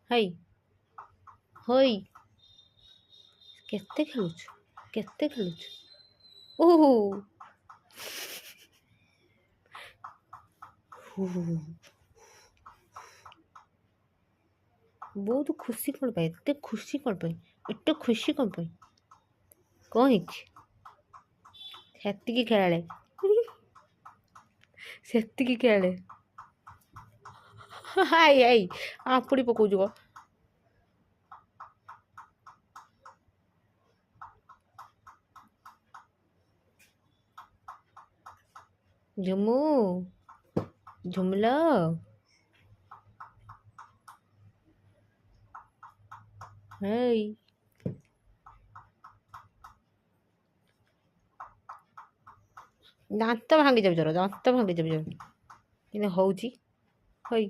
High ହଇ କେତେ ଖେଳୁଛୁ କେତେ ଖେଳୁଛୁ? ଓହୋ ବହୁତ ଖୁସି କ'ଣ ପାଇଁ? ଏତେ ଖୁସି କ'ଣ ପାଇଁ? ଏତେ ଖୁସି କ'ଣ ପାଇଁ? କ'ଣ ହେଇଛି? ସେତିକି ଖେଳେ ସେତିକି ଖେଳେ। ହାଇ ହାଇ ଆପୁଡ଼ି ପକଉଛୁ କ'ଣ? ଝୁମୁ ଝୁମୁଲ ହେଇ ଦାନ୍ତ ଭାଙ୍ଗି ଯାଉଛି, ଦାନ୍ତ ଭାଙ୍ଗି ଯାଉଛି। କିନ୍ତୁ ହଉଛି ହଇ